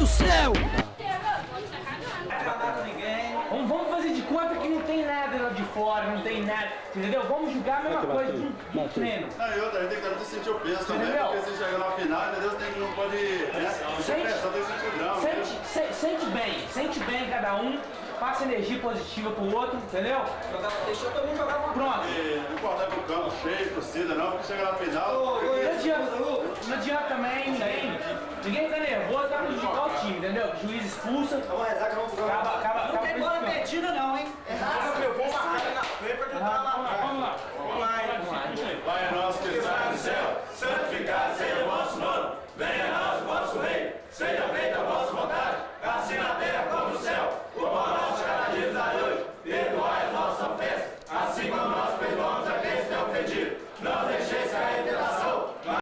céu! Vamos fazer de conta que não tem nada lá de fora, não tem nada, entendeu? Vamos jogar a mesma coisa de treino. Não, e outra, a gente tem que sentir o peso também, porque se chegar na final, entendeu? Não pode, né? Tem que sentir o grão. Sente bem cada um, passa energia positiva pro outro, entendeu? Deixou todo mundo jogar uma Pronto. E não importa pro campo cheio, torcida, não, porque chega na final. Não adianta também, ninguém tá nervoso, tá prejudicar o time, entendeu? O juiz expulsa. Vamos rezar que vamos pro campo. Acaba não tem bola perdida não, hein? É raça. Vamos marcar na frente pra tentar lá.